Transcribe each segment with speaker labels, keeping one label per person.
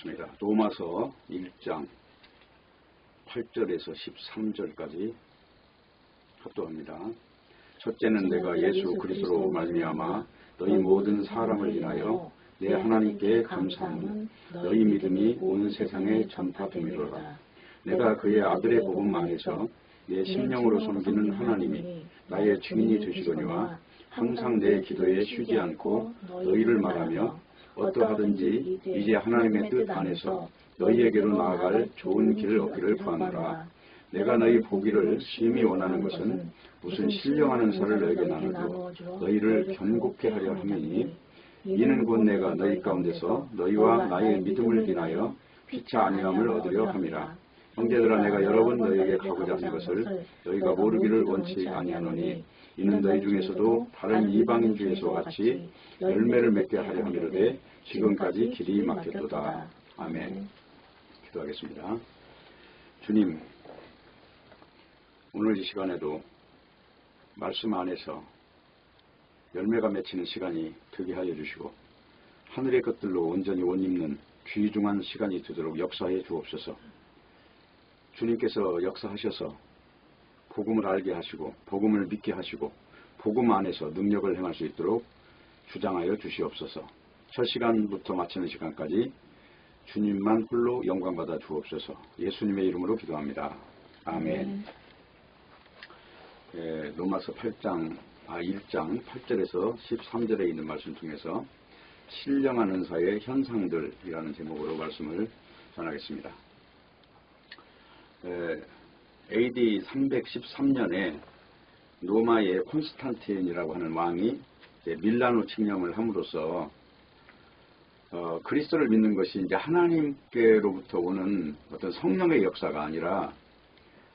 Speaker 1: 기도하겠습니다. 로마서 1장 8절에서 13절까지 합독합니다. 첫째는 내가 예수 그리스도로 말미암아 너희 모든 사람을 인하여 내 하나님께 감사함은 너희 믿음이 온 세상에 전파됨이로라. 내가 그의 아들의 복음 안에서 내 심령으로 섬기는 하나님이 나의 증인이 되시거니와 항상 내 기도에 쉬지 않고 너희를 말하며 어떠하든지 이제 하나님의 뜻 안에서 너희에게로 나아갈 좋은 길을 얻기를 구하노라. 내가 너희 보기를 심히 원하는 것은 무슨 신령하는 설을 너희에게 나누고 너희를 견고케 하려 함이니 이는 곧 내가 너희 가운데서 너희와 나의 믿음을 인하여 피차 아니함을 얻으려 함이라. 형제들아, 내가 여러 번 너희에게 가고자 하는 것을 너희가 모르기를 원치 아니하노니 이는 너희 중에서도 다른 이방인 중에서와 같이 열매를 맺게 하려 함이로되 지금까지 길이 막혔도다. 아멘. 기도하겠습니다. 주님, 오늘 이 시간에도 말씀 안에서 열매가 맺히는 시간이 되게 하여 주시고 하늘의 것들로 온전히 옷 입는 귀중한 시간이 되도록 역사해 주옵소서. 주님께서 역사하셔서 복음을 알게 하시고 복음을 믿게 하시고 복음 안에서 능력을 행할 수 있도록 주장하여 주시옵소서. 첫 시간부터 마치는 시간까지 주님만 홀로 영광받아 주옵소서. 예수님의 이름으로 기도합니다. 아멘. 로마서 1장 8절에서 13절에 있는 말씀 중에서 신령한 은사의 현상들이라는 제목으로 말씀을 전하겠습니다. AD 313년에 로마의 콘스탄틴이라고 하는 왕이 밀라노 칙령을 함으로써 그리스도를 믿는 것이 이제 하나님께로부터 오는 어떤 성령의 역사가 아니라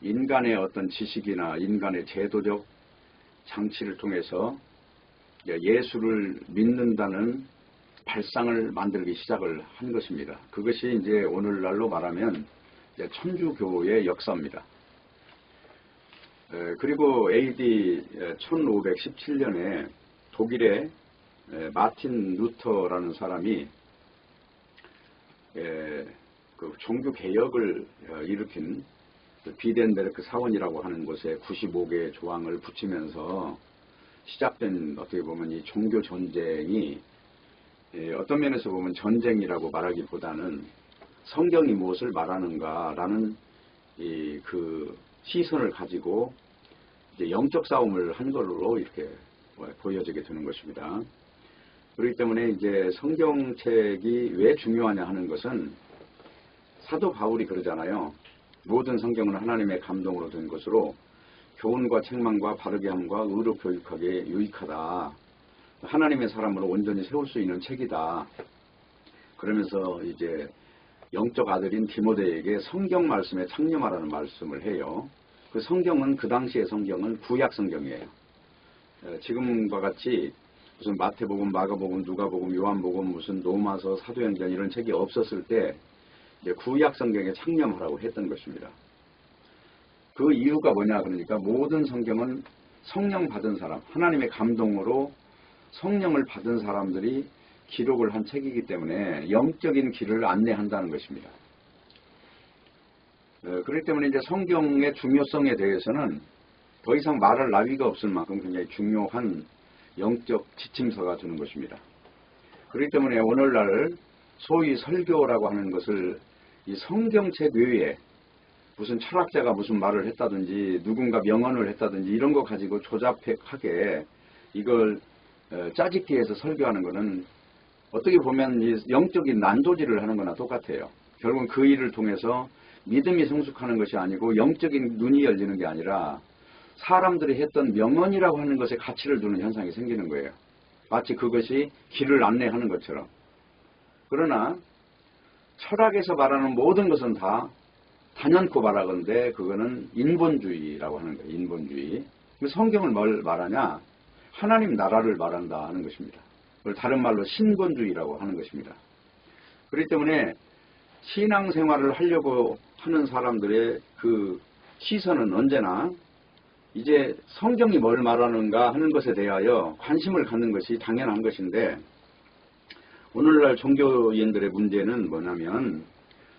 Speaker 1: 인간의 어떤 지식이나 인간의 제도적 장치를 통해서 예수를 믿는다는 발상을 만들기 시작을 한 것입니다. 그것이 이제 오늘날로 말하면 천주교의 역사입니다. 그리고 AD 1517년에 독일의 마틴 루터라는 사람이 그 종교 개혁을 일으킨 비덴베르크 사원이라고 하는 곳에 95개의 조항을 붙이면서 시작된 어떻게 보면 이 종교 전쟁이 어떤 면에서 보면 전쟁이라고 말하기보다는 성경이 무엇을 말하는가라는 그 시선을 가지고 이제 영적 싸움을 한 걸로 이렇게 보여지게 되는 것입니다. 그렇기 때문에 이제 성경책이 왜 중요하냐 하는 것은 사도 바울이 그러잖아요. 모든 성경은 하나님의 감동으로 된 것으로 교훈과 책망과 바르게 함과 의로 교육하기에 유익하다. 하나님의 사람으로 온전히 세울 수 있는 책이다. 그러면서 이제 영적 아들인 디모데에게 성경 말씀에 창념하라는 말씀을 해요. 그 성경은 그 당시의 성경은 구약 성경이에요. 지금과 같이 무슨 마태복음, 마가복음, 누가복음, 요한복음, 무슨 로마서, 사도행전 이런 책이 없었을 때 이제 구약 성경에 창념하라고 했던 것입니다. 그 이유가 뭐냐 그러니까 모든 성경은 성령 받은 사람, 하나님의 감동으로 성령을 받은 사람들이 기록을 한 책이기 때문에 영적인 길을 안내한다는 것입니다. 그렇기 때문에 이제 성경의 중요성에 대해서는 더 이상 말할 나위가 없을 만큼 굉장히 중요한 영적 지침서가 되는 것입니다. 그렇기 때문에 오늘날 소위 설교라고 하는 것을 이 성경책 외에 무슨 철학자가 무슨 말을 했다든지 누군가 명언을 했다든지 이런 거 가지고 조잡하게 이걸 짜집기해서 설교하는 것은 어떻게 보면 이 영적인 난도질을 하는 거나 똑같아요. 결국은 그 일을 통해서 믿음이 성숙하는 것이 아니고 영적인 눈이 열리는 게 아니라 사람들이 했던 명언이라고 하는 것에 가치를 두는 현상이 생기는 거예요. 마치 그것이 길을 안내하는 것처럼. 그러나 철학에서 말하는 모든 것은 다 단연코 말하건대 그거는 인본주의라고 하는 거예요. 인본주의. 성경은 뭘 말하냐? 하나님 나라를 말한다 하는 것입니다. 그걸 다른 말로 신본주의라고 하는 것입니다. 그렇기 때문에 신앙생활을 하려고 하는 사람들의 그 시선은 언제나 이제 성경이 뭘 말하는가 하는 것에 대하여 관심을 갖는 것이 당연한 것인데 오늘날 종교인들의 문제는 뭐냐면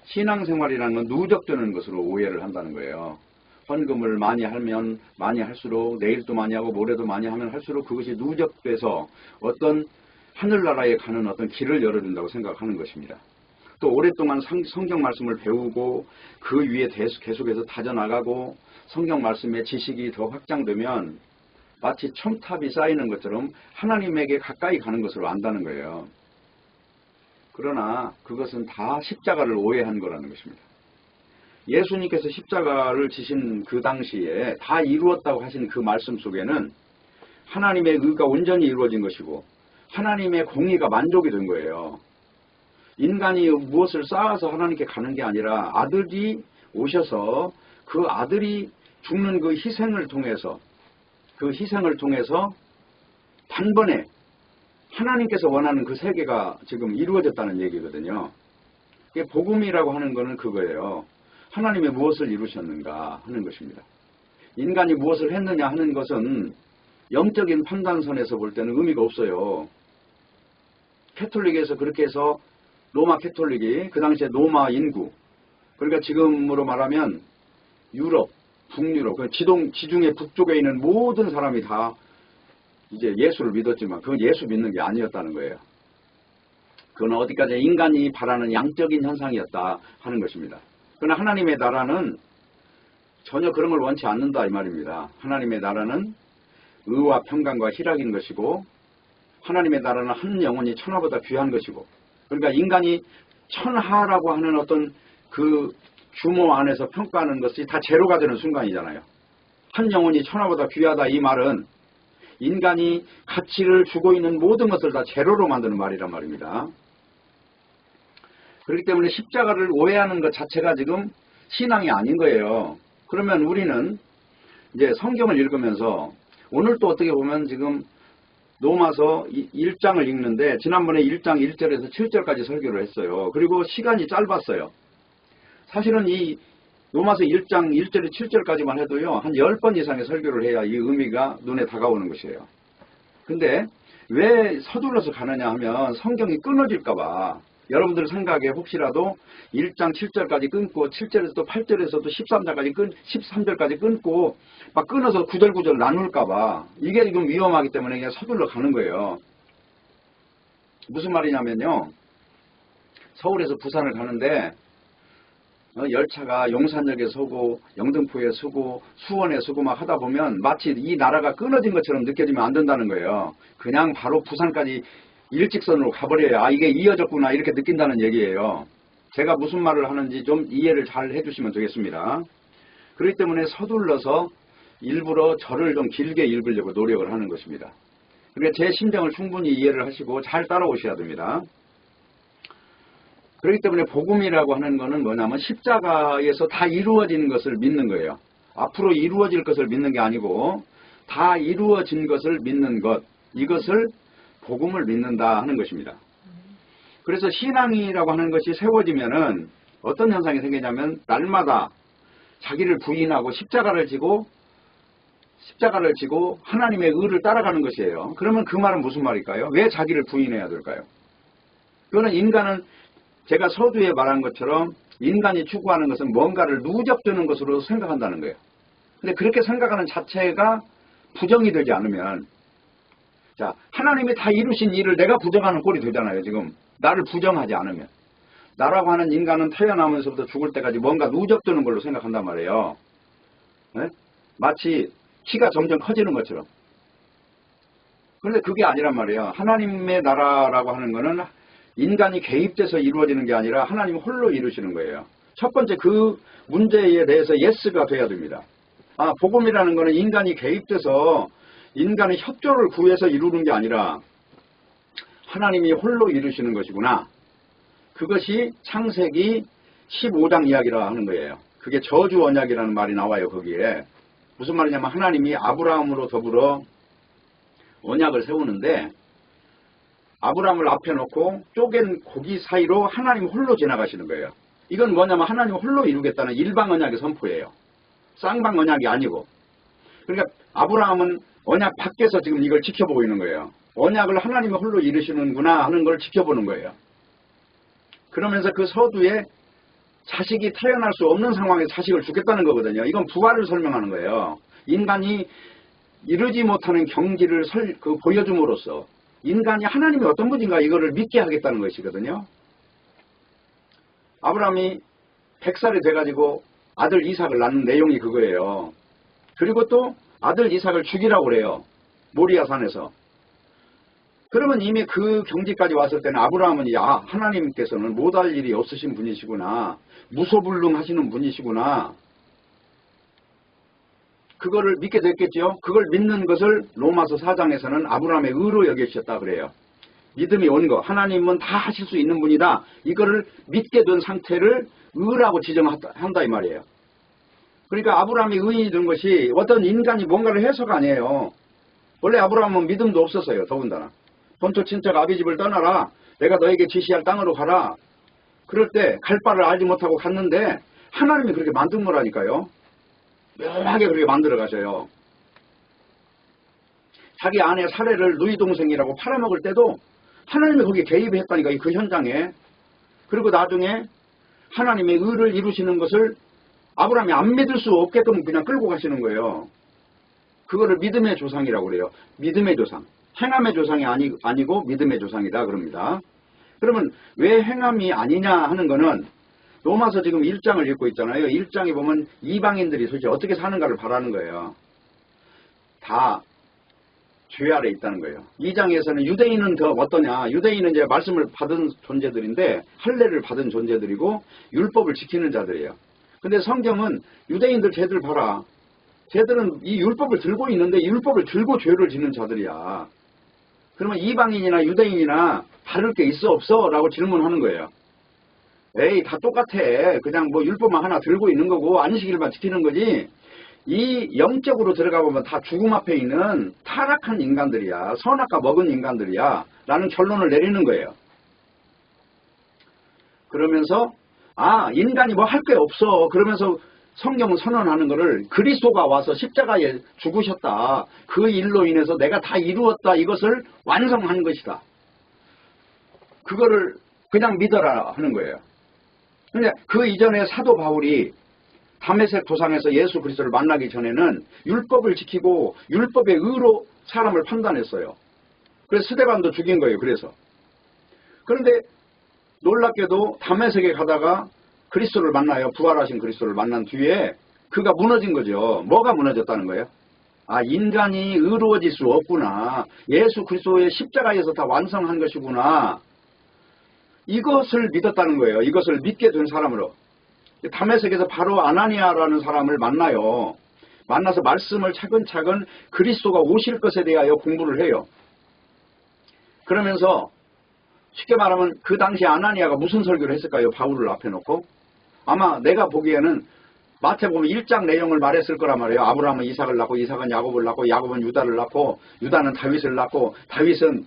Speaker 1: 신앙생활이라는 건 누적되는 것으로 오해를 한다는 거예요. 헌금을 많이 하면 많이 할수록 내일도 많이 하고 모레도 많이 하면 할수록 그것이 누적돼서 어떤 하늘나라에 가는 어떤 길을 열어준다고 생각하는 것입니다. 또 오랫동안 성경 말씀을 배우고 그 위에 계속해서 다져나가고 성경 말씀의 지식이 더 확장되면 마치 첨탑이 쌓이는 것처럼 하나님에게 가까이 가는 것으로 안다는 거예요. 그러나 그것은 다 십자가를 오해한 거라는 것입니다. 예수님께서 십자가를 지신 그 당시에 다 이루었다고 하신 그 말씀 속에는 하나님의 의가 온전히 이루어진 것이고 하나님의 공의가 만족이 된 거예요. 인간이 무엇을 쌓아서 하나님께 가는 게 아니라 아들이 오셔서 그 아들이 죽는 그 희생을 통해서 단번에 하나님께서 원하는 그 세계가 지금 이루어졌다는 얘기거든요. 복음이라고 하는 것은 그거예요. 하나님이 무엇을 이루셨는가 하는 것입니다. 인간이 무엇을 했느냐 하는 것은 영적인 판단선에서 볼 때는 의미가 없어요. 캐톨릭에서 그렇게 해서 로마 캐톨릭이 그 당시에 로마 인구, 그러니까 지금으로 말하면 유럽, 북유럽, 지중해 북쪽에 있는 모든 사람이 다 이제 예수를 믿었지만 그건 예수 믿는 게 아니었다는 거예요. 그건 어디까지 인간이 바라는 양적인 현상이었다 하는 것입니다. 그러나 하나님의 나라는 전혀 그런 걸 원치 않는다 이 말입니다. 하나님의 나라는 의와 평강과 희락인 것이고 하나님의 나라는 한 영혼이 천하보다 귀한 것이고 그러니까 인간이 천하라고 하는 어떤 그 규모 안에서 평가하는 것이 다 제로가 되는 순간이잖아요. 한 영혼이 천하보다 귀하다 이 말은 인간이 가치를 주고 있는 모든 것을 다 제로로 만드는 말이란 말입니다. 그렇기 때문에 십자가를 오해하는 것 자체가 지금 신앙이 아닌 거예요. 그러면 우리는 이제 성경을 읽으면서 오늘 또 어떻게 보면 지금 로마서 1장을 읽는데 지난번에 1장 1절에서 7절까지 설교를 했어요. 그리고 시간이 짧았어요. 사실은 이 로마서 1장 1절에 7절까지만 해도요. 한 10번 이상의 설교를 해야 이 의미가 눈에 다가오는 것이에요. 근데 왜 서둘러서 가느냐 하면 성경이 끊어질까 봐. 여러분들 생각에 혹시라도 1장 7절까지 끊고 7절에서 또 8절에서도 13절까지 끊고 막 끊어서 구절구절 나눌까 봐. 이게 지금 위험하기 때문에 그냥 서둘러 가는 거예요. 무슨 말이냐면요. 서울에서 부산을 가는데 열차가 용산역에 서고 영등포에 서고 수원에 서고 막 하다 보면 마치 이 나라가 끊어진 것처럼 느껴지면 안 된다는 거예요. 그냥 바로 부산까지 일직선으로 가버려야 아 이게 이어졌구나 이렇게 느낀다는 얘기예요. 제가 무슨 말을 하는지 좀 이해를 잘 해주시면 되겠습니다. 그렇기 때문에 서둘러서 일부러 절을 좀 길게 읽으려고 노력을 하는 것입니다. 그러니까 제 심정을 충분히 이해를 하시고 잘 따라오셔야 됩니다. 그렇기 때문에 복음이라고 하는 것은 뭐냐면 십자가에서 다 이루어진 것을 믿는 거예요. 앞으로 이루어질 것을 믿는 게 아니고 다 이루어진 것을 믿는 것, 이것을 복음을 믿는다 하는 것입니다. 그래서 신앙이라고 하는 것이 세워지면은 어떤 현상이 생기냐면 날마다 자기를 부인하고 십자가를 지고 하나님의 의를 따라가는 것이에요. 그러면 그 말은 무슨 말일까요? 왜 자기를 부인해야 될까요? 그거는 인간은 제가 서두에 말한 것처럼 인간이 추구하는 것은 뭔가를 누적되는 것으로 생각한다는 거예요. 근데 그렇게 생각하는 자체가 부정이 되지 않으면 자, 하나님이 다 이루신 일을 내가 부정하는 꼴이 되잖아요. 지금 나를 부정하지 않으면. 나라고 하는 인간은 태어나면서부터 죽을 때까지 뭔가 누적되는 걸로 생각한단 말이에요. 네? 마치 키가 점점 커지는 것처럼. 그런데 그게 아니란 말이에요. 하나님의 나라라고 하는 거는 인간이 개입돼서 이루어지는 게 아니라 하나님이 홀로 이루시는 거예요. 첫 번째 그 문제에 대해서 예스가 돼야 됩니다. 아, 복음이라는 거는 인간이 개입돼서 인간의 협조를 구해서 이루는 게 아니라 하나님이 홀로 이루시는 것이구나. 그것이 창세기 15장 이야기라 하는 거예요. 그게 저주 언약이라는 말이 나와요. 거기에. 무슨 말이냐면 하나님이 아브라함으로 더불어 언약을 세우는데 아브라함을 앞에 놓고 쪼갠 고기 사이로 하나님 홀로 지나가시는 거예요. 이건 뭐냐면 하나님 홀로 이루겠다는 일방 언약의 선포예요. 쌍방 언약이 아니고. 그러니까 아브라함은 언약 밖에서 지금 이걸 지켜보고 있는 거예요. 언약을 하나님이 홀로 이루시는구나 하는 걸 지켜보는 거예요. 그러면서 그 서두에 자식이 태어날 수 없는 상황에 자식을 주겠다는 거거든요. 이건 부활을 설명하는 거예요. 인간이 이루지 못하는 경지를 보여줌으로써 인간이 하나님이 어떤 분인가 이거를 믿게 하겠다는 것이거든요. 아브라함이 100살이 돼가지고 아들 이삭을 낳는 내용이 그거예요. 그리고 또 아들 이삭을 죽이라고 그래요. 모리아 산에서. 그러면 이미 그 경지까지 왔을 때는 아브라함은 하나님께서는 못할 일이 없으신 분이시구나. 무소불능하시는 분이시구나. 그거를 믿게 됐겠죠. 그걸 믿는 것을 로마서 4장에서는 아브라함의 의로 여겨주셨다 그래요. 믿음이 온 거. 하나님은 다 하실 수 있는 분이다. 이거를 믿게 된 상태를 의라고 지정한다 이 말이에요. 그러니까 아브라함이 의인이 된 것이 어떤 인간이 뭔가를 해서가 아니에요. 원래 아브라함은 믿음도 없었어요. 더군다나. 본토 친척 아비 집을 떠나라. 내가 너에게 지시할 땅으로 가라. 그럴 때 갈 바를 알지 못하고 갔는데 하나님이 그렇게 만든 거라니까요. 묘하게 그렇게 만들어 가셔요. 자기 아내 사례를 누이 동생이라고 팔아먹을 때도 하나님이 거기에 개입했다니까 그 현장에. 그리고 나중에 하나님의 의를 이루시는 것을 아브라함이 안 믿을 수 없게끔 그냥 끌고 가시는 거예요. 그거를 믿음의 조상이라고 그래요. 믿음의 조상. 행함의 조상이 아니고 믿음의 조상이다 그럽니다. 그러면 왜 행함이 아니냐 하는 거는 로마서 지금 1장을 읽고 있잖아요. 1장에 보면 이방인들이 도대체 어떻게 사는가를 바라는 거예요. 다 죄 아래 있다는 거예요. 2장에서는 유대인은 더 어떠냐. 유대인은 이제 말씀을 받은 존재들인데 할례를 받은 존재들이고 율법을 지키는 자들이에요. 근데 성경은 유대인들 쟤들 봐라. 쟤들은 이 율법을 들고 있는데 이 율법을 들고 죄를 짓는 자들이야. 그러면 이방인이나 유대인이나 다를 게 있어 없어? 라고 질문하는 거예요. 에이 다 똑같아. 그냥 뭐 율법만 하나 들고 있는 거고 안식일만 지키는 거지. 이 영적으로 들어가 보면 다 죽음 앞에 있는 타락한 인간들이야. 선악과 먹은 인간들이야. 라는 결론을 내리는 거예요. 그러면서 인간이 뭐 할 게 없어. 그러면서 성경은 선언하는 거를 그리스도가 와서 십자가에 죽으셨다. 그 일로 인해서 내가 다 이루었다. 이것을 완성한 것이다. 그거를 그냥 믿어라 하는 거예요. 근데 그 이전에 사도 바울이 다메섹 도상에서 예수 그리스도를 만나기 전에는 율법을 지키고 율법의 의로 사람을 판단했어요. 그래서 스데반도 죽인 거예요. 그런데 놀랍게도 다메섹에 가다가 그리스도를 만나요. 부활하신 그리스도를 만난 뒤에 그가 무너진 거죠. 뭐가 무너졌다는 거예요? 인간이 의로워질 수 없구나. 예수 그리스도의 십자가에서 다 완성한 것이구나. 이것을 믿었다는 거예요. 이것을 믿게 된 사람으로. 다메섹에서 바로 아나니아라는 사람을 만나요. 만나서 말씀을 차근차근 그리스도가 오실 것에 대하여 공부를 해요. 그러면서 쉽게 말하면 그 당시 아나니아가 무슨 설교를 했을까요? 바울을 앞에 놓고. 아마 내가 보기에는 마태복음 1장 내용을 말했을 거란 말이에요. 아브라함은 이삭을 낳고 이삭은 야곱을 낳고 야곱은 유다를 낳고 유다는 다윗을 낳고 다윗은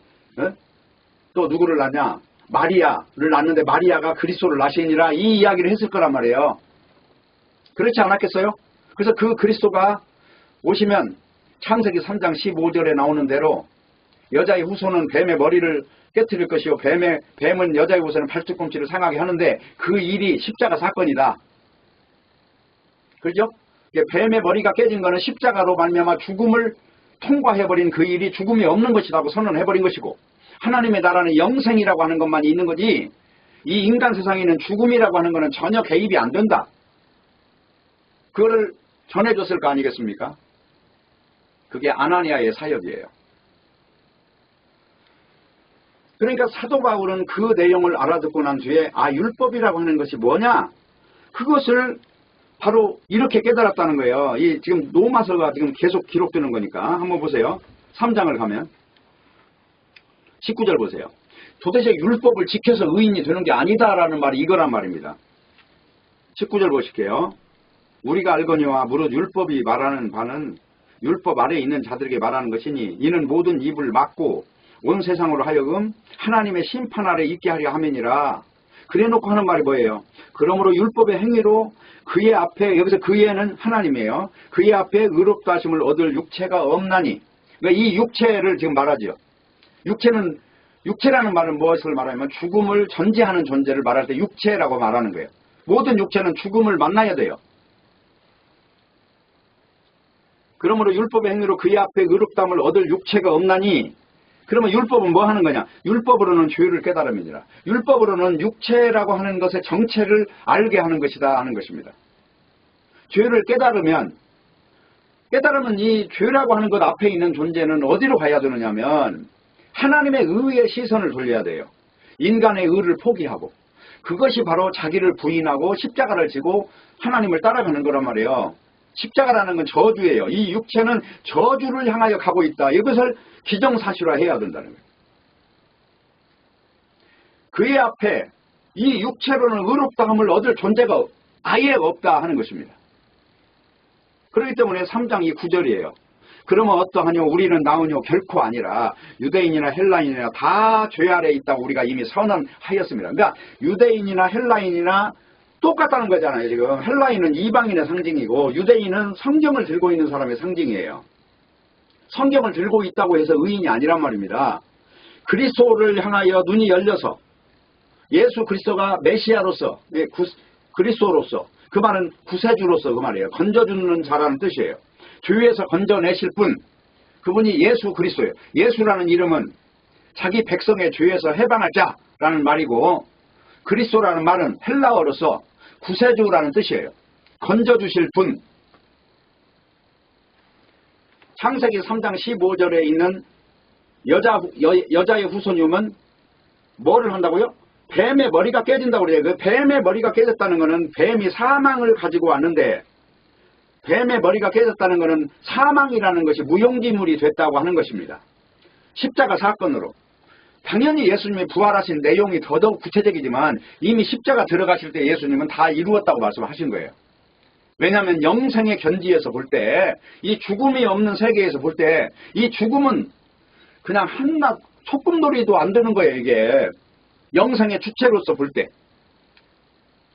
Speaker 1: 또 누구를 낳냐? 마리아를 낳는데 마리아가 그리스도를 낳으시니라 이 이야기를 했을 거란 말이에요. 그렇지 않았겠어요? 그래서 그 그리스도가 오시면 창세기 3장 15절에 나오는 대로 여자의 후손은 뱀의 머리를 깨뜨릴 것이요 뱀은 여자의 후손은 발뒤꿈치를 상하게 하는데 그 일이 십자가 사건이다. 그렇죠? 뱀의 머리가 깨진 거는 십자가로 말미암아 죽음을 통과해버린 그 일이 죽음이 없는 것이라고 선언해버린 것이고 하나님의 나라는 영생이라고 하는 것만 있는 거지 이 인간 세상에는 죽음이라고 하는 것은 전혀 개입이 안 된다. 그거를 전해줬을 거 아니겠습니까? 그게 아나니아의 사역이에요. 그러니까 사도 바울은 그 내용을 알아듣고 난 뒤에 율법이라고 하는 것이 뭐냐? 그것을 바로 이렇게 깨달았다는 거예요. 이 지금 로마서가 지금 계속 기록되는 거니까 한번 보세요. 3장을 가면 19절 보세요. 도대체 율법을 지켜서 의인이 되는 게 아니다라는 말이 이거란 말입니다. 19절 보실게요. 우리가 알거니와 무릇 율법이 말하는 바는 율법 아래에 있는 자들에게 말하는 것이니 이는 모든 입을 막고 온 세상으로 하여금 하나님의 심판 아래 있게 하려 함이니라. 그래놓고 하는 말이 뭐예요? 그러므로 율법의 행위로 그의 앞에 여기서 그의는 하나님이에요. 그의 앞에 의롭다 하심을 얻을 육체가 없나니. 그러니까 이 육체를 지금 말하죠. 육체라는 말은 무엇을 말하냐면 죽음을 전제하는 존재를 말할 때 육체라고 말하는 거예요. 모든 육체는 죽음을 만나야 돼요. 그러므로 율법의 행위로 그의 앞에 의롭다함을 얻을 육체가 없나니, 그러면 율법은 뭐 하는 거냐? 율법으로는 죄를 깨달음이니라. 율법으로는 육체라고 하는 것의 정체를 알게 하는 것이다 하는 것입니다. 죄를 깨달으면 이 죄라고 하는 것 앞에 있는 존재는 어디로 가야 되느냐면 하나님의 의의 시선을 돌려야 돼요. 인간의 의를 포기하고, 그것이 바로 자기를 부인하고 십자가를 지고 하나님을 따라가는 거란 말이에요. 십자가라는 건 저주예요. 이 육체는 저주를 향하여 가고 있다. 이것을 기정사실화해야 된다는 거예요. 그의 앞에 이 육체로는 의롭다함을 얻을 존재가 아예 없다 하는 것입니다. 그렇기 때문에 3장 이 9절이에요. 그러면 어떠하뇨? 우리는 나으뇨? 결코 아니라 유대인이나 헬라인이나 다 죄 아래에 있다고 우리가 이미 선언하였습니다. 그러니까 유대인이나 헬라인이나 똑같다는 거잖아요. 지금 헬라인은 이방인의 상징이고 유대인은 성경을 들고 있는 사람의 상징이에요. 성경을 들고 있다고 해서 의인이 아니란 말입니다. 그리스도를 향하여 눈이 열려서 예수 그리스도가 메시아로서, 그리스도로서, 그 말은 구세주로서 그 말이에요. 건져주는 자라는 뜻이에요. 죄에서 건져내실 분, 그분이 예수 그리스도예요. 예수라는 이름은 자기 백성의 죄에서 해방할 자라는 말이고, 그리스도라는 말은 헬라어로서 구세주라는 뜻이에요. 건져주실 분. 창세기 3장 15절에 있는 여자의 후손임은 뭐를 한다고요? 뱀의 머리가 깨진다고 그래요. 그 뱀의 머리가 깨졌다는 것은 뱀이 사망을 가지고 왔는데, 뱀의 머리가 깨졌다는 것은 사망이라는 것이 무용지물이 됐다고 하는 것입니다. 십자가 사건으로. 당연히 예수님이 부활하신 내용이 더더욱 구체적이지만 이미 십자가 들어가실 때 예수님은 다 이루었다고 말씀하신 거예요. 왜냐하면 영생의 견지에서 볼 때, 이 죽음이 없는 세계에서 볼 때 이 죽음은 그냥 한낱 소꿉놀이도 안 되는 거예요. 이게 영생의 주체로서 볼 때.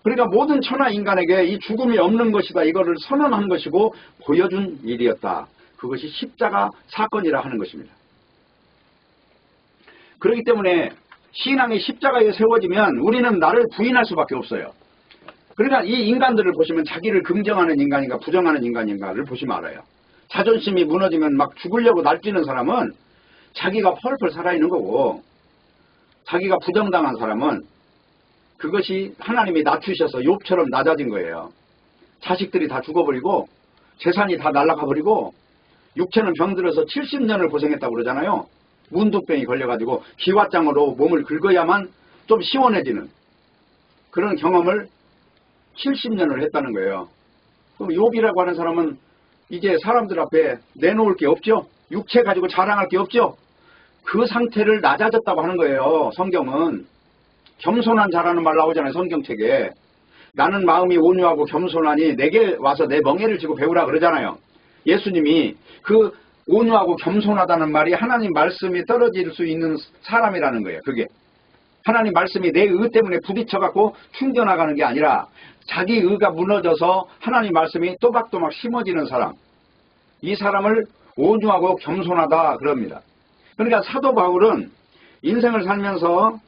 Speaker 1: 그러니까 모든 천하 인간에게 이 죽음이 없는 것이다, 이거를 선언한 것이고 보여준 일이었다. 그것이 십자가 사건이라 하는 것입니다. 그렇기 때문에 신앙이 십자가에 세워지면 우리는 나를 부인할 수밖에 없어요. 그러니까 이 인간들을 보시면 자기를 긍정하는 인간인가 부정하는 인간인가를 보시면 알아요. 자존심이 무너지면 막 죽으려고 날뛰는 사람은 자기가 펄펄 살아있는 거고, 자기가 부정당한 사람은 그것이 하나님이 낮추셔서 욥처럼 낮아진 거예요. 자식들이 다 죽어버리고 재산이 다 날아가버리고 육체는 병들어서 70년을 고생했다고 그러잖아요. 문둥병이 걸려가지고 기왓장으로 몸을 긁어야만 좀 시원해지는 그런 경험을 70년을 했다는 거예요. 그럼 욥이라고 하는 사람은 이제 사람들 앞에 내놓을 게 없죠. 육체 가지고 자랑할 게 없죠. 그 상태를 낮아졌다고 하는 거예요. 성경은 겸손한 자라는 말 나오잖아요. 성경책에. 나는 마음이 온유하고 겸손하니 내게 와서 내 멍에를 지고 배우라 그러잖아요. 예수님이 그 온유하고 겸손하다는 말이 하나님 말씀이 떨어질 수 있는 사람이라는 거예요. 그게 하나님 말씀이 내 의 때문에 부딪혀갖고 충겨나가는 게 아니라 자기 의가 무너져서 하나님 말씀이 또박또박 심어지는 사람, 이 사람을 온유하고 겸손하다 그럽니다. 그러니까 사도 바울은 인생을 살면서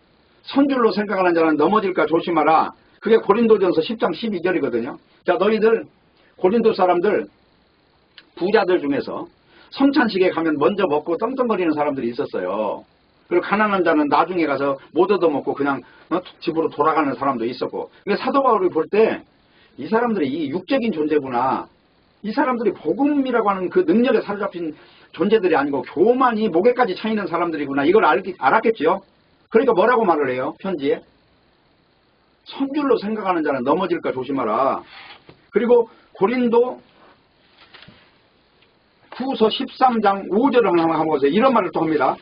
Speaker 1: 선줄로 생각하는 자는 넘어질까 조심하라. 그게 고린도전서 10장 12절이거든요. 자, 너희들 고린도 사람들 부자들 중에서 성찬식에 가면 먼저 먹고 떵떵거리는 사람들이 있었어요. 그리고 가난한 자는 나중에 가서 못 얻어먹고 그냥 집으로 돌아가는 사람도 있었고. 그러니까 사도 바울이 볼 때 이 사람들이 이 육적인 존재구나. 이 사람들이 복음이라고 하는 그 능력에 사로잡힌 존재들이 아니고 교만이 목에까지 차이는 사람들이구나. 이걸 알았겠죠. 그러니까 뭐라고 말을 해요? 편지에. 선줄로 생각하는 자는 넘어질까 조심하라. 그리고 고린도 후서 13장 5절을 한번 보세요. 이런 말을 또 합니다.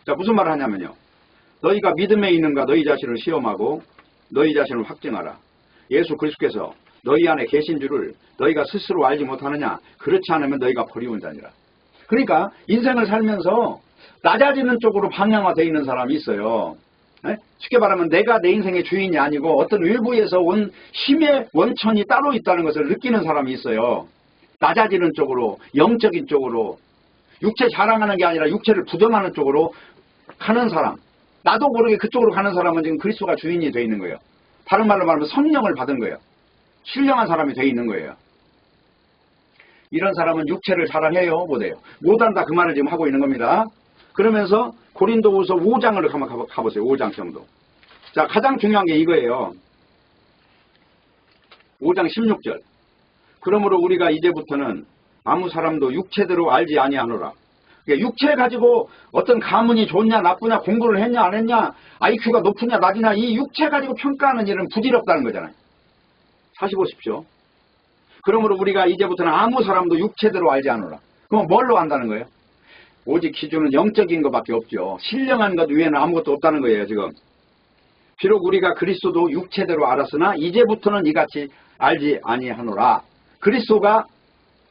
Speaker 1: 자, 무슨 말을 하냐면요. 너희가 믿음에 있는가 너희 자신을 시험하고 너희 자신을 확증하라. 예수 그리스도께서 너희 안에 계신 줄을 너희가 스스로 알지 못하느냐. 그렇지 않으면 너희가 버리운 자니라. 그러니까 인생을 살면서 낮아지는 쪽으로 방향화되어 있는 사람이 있어요. 쉽게 말하면 내가 내 인생의 주인이 아니고 어떤 외부에서 온 힘의 원천이 따로 있다는 것을 느끼는 사람이 있어요. 낮아지는 쪽으로, 영적인 쪽으로. 육체 자랑하는 게 아니라 육체를 부정하는 쪽으로 가는 사람, 나도 모르게 그쪽으로 가는 사람은 지금 그리스도가 주인이 되어 있는 거예요. 다른 말로 말하면 성령을 받은 거예요. 신령한 사람이 되어 있는 거예요. 이런 사람은 육체를 자랑해요? 못해요? 못한다 그 말을 지금 하고 있는 겁니다. 그러면서 고린도후서 5장으로 한번 가보세요. 5장 정도. 자, 가장 중요한 게 이거예요. 5장 16절. 그러므로 우리가 이제부터는 아무 사람도 육체대로 알지 아니하노라. 육체 가지고 어떤 가문이 좋냐 나쁘냐 공부를 했냐 안 했냐 IQ가 높으냐 낮으냐 이 육체 가지고 평가하는 일은 부질없다는 거잖아요. 다시 보십시오. 그러므로 우리가 이제부터는 아무 사람도 육체대로 알지 않으라. 그럼 뭘로 안다는 거예요? 오직 기준은 영적인 것밖에 없죠. 신령한 것 외에는 아무것도 없다는 거예요. 지금 비록 우리가 그리스도도 육체대로 알았으나 이제부터는 이같이 알지 아니하노라. 그리스도가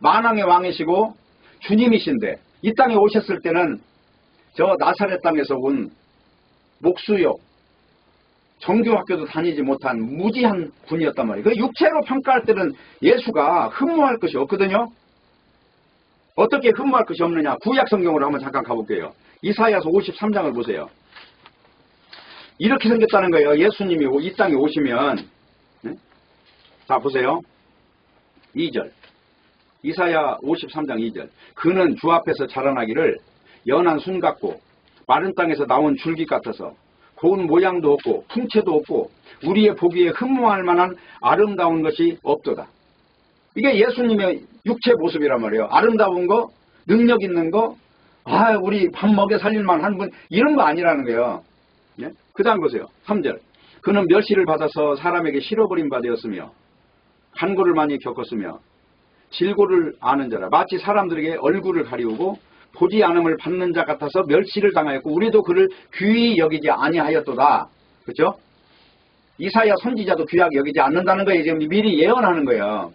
Speaker 1: 만왕의 왕이시고 주님이신데 이 땅에 오셨을 때는 저 나사렛 땅에서 온 목수요 정규학교도 다니지 못한 무지한 분이었단 말이에요. 그 육체로 평가할 때는 예수가 흠모할 것이 없거든요. 어떻게 흠모할 것이 없느냐. 구약 성경으로 한번 잠깐 가볼게요. 이사야서 53장을 보세요. 이렇게 생겼다는 거예요. 예수님이 이 땅에 오시면. 네? 자 보세요. 2절. 이사야 53장 2절. 그는 주 앞에서 자라나기를 연한 순 같고 마른 땅에서 나온 줄기 같아서 고운 모양도 없고 풍채도 없고 우리의 보기에 흠모할 만한 아름다운 것이 없도다. 이게 예수님의 육체 모습이란 말이에요. 아름다운 거, 능력 있는 거, 우리 밥 먹여 살릴만 한 분, 이런 거 아니라는 거예요. 예? 그 다음 보세요. 3절. 그는 멸시를 받아서 사람에게 실어버린 바 되었으며 간고를 많이 겪었으며 질고를 아는 자라. 마치 사람들에게 얼굴을 가리우고 보지 않음을 받는 자 같아서 멸시를 당하였고 우리도 그를 귀히 여기지 아니하였도다. 그렇죠? 이사야 선지자도 귀하게 여기지 않는다는 거예요. 지금 미리 예언하는 거예요.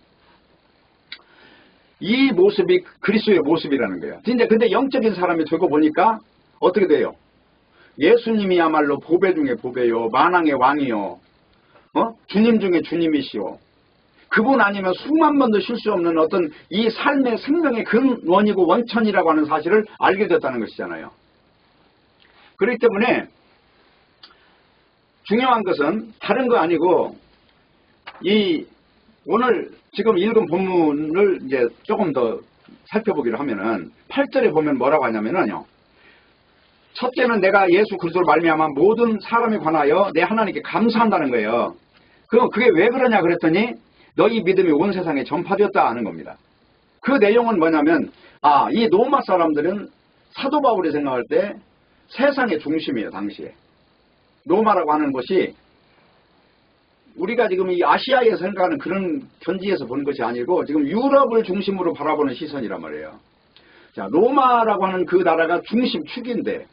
Speaker 1: 이 모습이 그리스도의 모습이라는 거예요. 진짜 근데 영적인 사람이 되고 보니까 어떻게 돼요? 예수님이야말로 보배 중에 보배요, 만왕의 왕이요, 주님 중에 주님이시오. 그분 아니면 수만 번도 쉴 수 없는 어떤 이 삶의 생명의 근원이고 원천이라고 하는 사실을 알게 됐다는 것이잖아요. 그렇기 때문에 중요한 것은 다른 거 아니고 이 오늘 지금 읽은 본문을 이제 조금 더 살펴보기로 하면은 8절에 보면 뭐라고 하냐면은요. 첫째는 내가 예수 그리스도를 말미암아 모든 사람에 관하여 내 하나님께 감사한다는 거예요. 그럼 그게 왜 그러냐 그랬더니 너희 믿음이 온 세상에 전파되었다 하는 겁니다. 그 내용은 뭐냐면 이 로마 사람들은 사도 바울이 생각할 때 세상의 중심이에요. 당시에. 로마라고 하는 것이 우리가 지금 이 아시아에서 생각하는 그런 견지에서 보는 것이 아니고 지금 유럽을 중심으로 바라보는 시선이란 말이에요. 자, 로마라고 하는 그 나라가 중심 축인데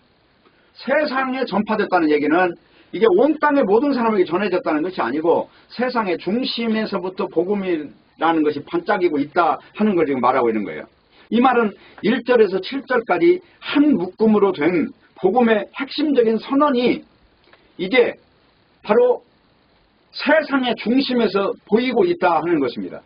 Speaker 1: 세상에 전파됐다는 얘기는 이게 온 땅의 모든 사람에게 전해졌다는 것이 아니고 세상의 중심에서부터 복음이라는 것이 반짝이고 있다 하는 걸 지금 말하고 있는 거예요. 이 말은 1절에서 7절까지 한 묶음으로 된 복음의 핵심적인 선언이 이게 바로 세상의 중심에서 보이고 있다 하는 것입니다.